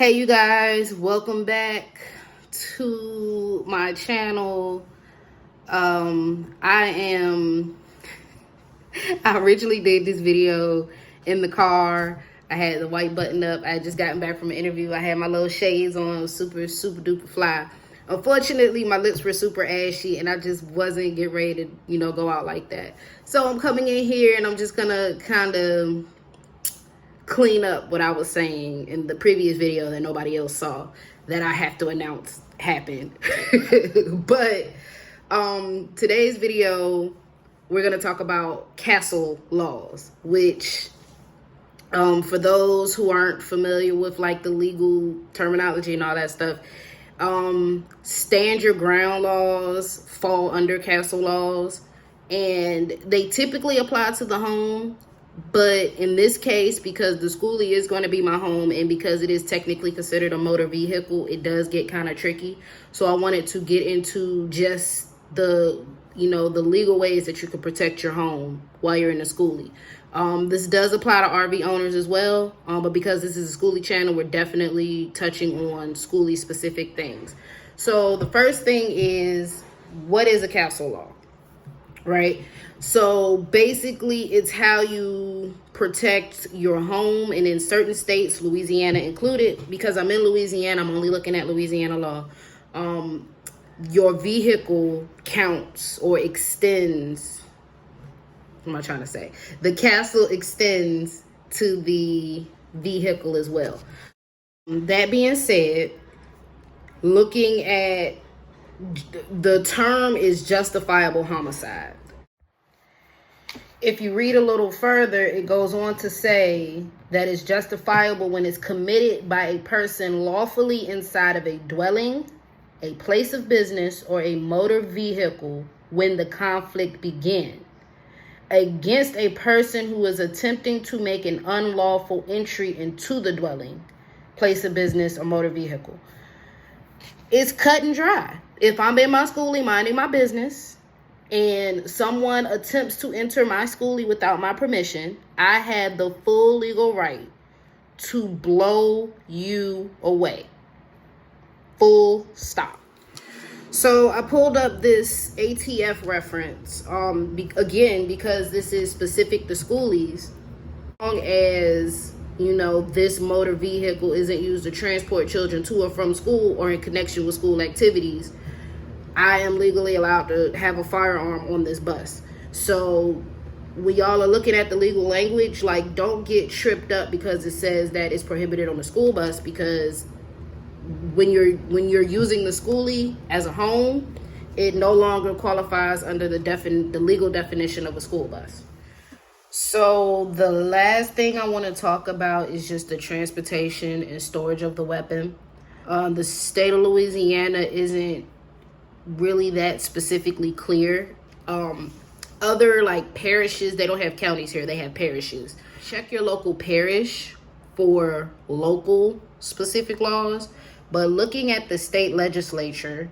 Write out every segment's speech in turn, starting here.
Hey you guys, welcome back to my channel. I originally did this video in the car. I had the white button up. I had just gotten back from an interview. I had my little shades on, super duper fly. Unfortunately, my lips were super ashy and I just wasn't getting ready to, go out like that. So I'm coming in here and I'm just gonna kind of clean up what I was saying in the previous video that nobody else saw that I have to announce happened. But today's video, we're going to talk about castle laws, which for those who aren't familiar with like the legal terminology and all that stuff, stand your ground laws fall under castle laws, and they typically apply to the home. But in this case, because the Skoolie is going to be my home and because it is technically considered a motor vehicle, it does get kind of tricky. So I wanted to get into just the legal ways that you can protect your home while you're in a Skoolie. This does apply to RV owners as well, but because this is a Skoolie channel, we're definitely touching on Skoolie specific things. So the first thing is, what is a castle law? Right? So basically it's how you protect your home, and in certain states, Louisiana included, because I'm in Louisiana, I'm only looking at Louisiana law. Your vehicle counts or extends. What am I trying to say? The castle extends to the vehicle as well. That being said, looking at the term is justifiable homicide. If you read a little further, it goes on to say that it's justifiable when it's committed by a person lawfully inside of a dwelling, a place of business, or a motor vehicle when the conflict began, against a person who is attempting to make an unlawful entry into the dwelling, place of business, or motor vehicle. It's cut and dry. If I'm in my Skoolie minding my business and someone attempts to enter my Skoolie without my permission, I have the full legal right to blow you away. Full stop. So I pulled up this ATF reference, again, because this is specific to Skoolies. As long as this motor vehicle isn't used to transport children to or from school or in connection with school activities, I am legally allowed to have a firearm on this bus. So when y'all are looking at the legal language, like, don't get tripped up because it says that it's prohibited on the school bus, because when you're using the Skoolie as a home, it no longer qualifies under the legal definition of a school bus. So the last thing I want to talk about is just the transportation and storage of the weapon. The state of Louisiana isn't really that specifically clear. Other like parishes, they don't have counties here, they have parishes. Check your local parish for local specific laws, but looking at the state legislature,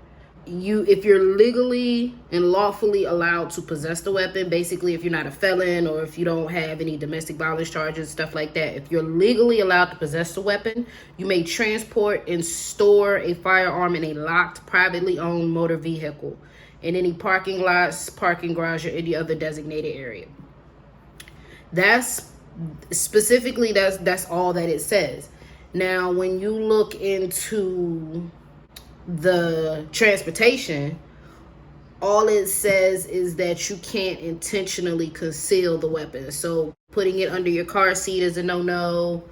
if you're legally and lawfully allowed to possess the weapon, basically if you're not a felon or if you don't have any domestic violence charges, stuff like that, if you're legally allowed to possess the weapon, you may transport and store a firearm in a locked, privately owned motor vehicle in any parking lots, parking garage, or any other designated area. That's all that it says. Now, when you look into the transportation, all it says is that you can't intentionally conceal the weapon. So putting it under your car seat is a no-no.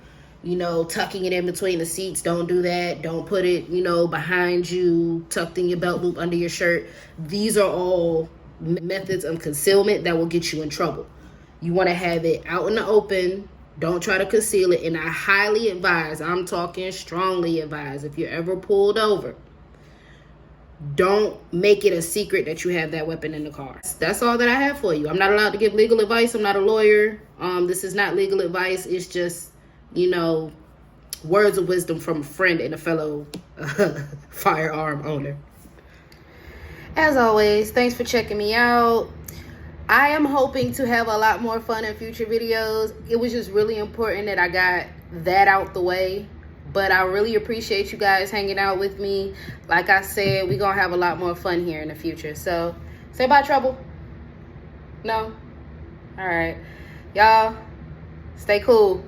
Tucking it in between the seats, don't do that. Don't put it, behind you, tucked in your belt loop under your shirt. These are all methods of concealment that will get you in trouble. You want to have it out in the open. Don't try to conceal it. And I highly advise, I'm talking strongly advise, if you're ever pulled over, don't make it a secret that you have that weapon in the car. That's all that I have for you. I'm not allowed to give legal advice. I'm not a lawyer. This is not legal advice. It's just, words of wisdom from a friend and a fellow firearm owner. As always, thanks for checking me out. I am hoping to have a lot more fun in future videos. It was just really important that I got that out the way. But I really appreciate you guys hanging out with me. Like I said, we're going to have a lot more fun here in the future. So, say bye, Trouble. No? All right. Y'all, stay cool.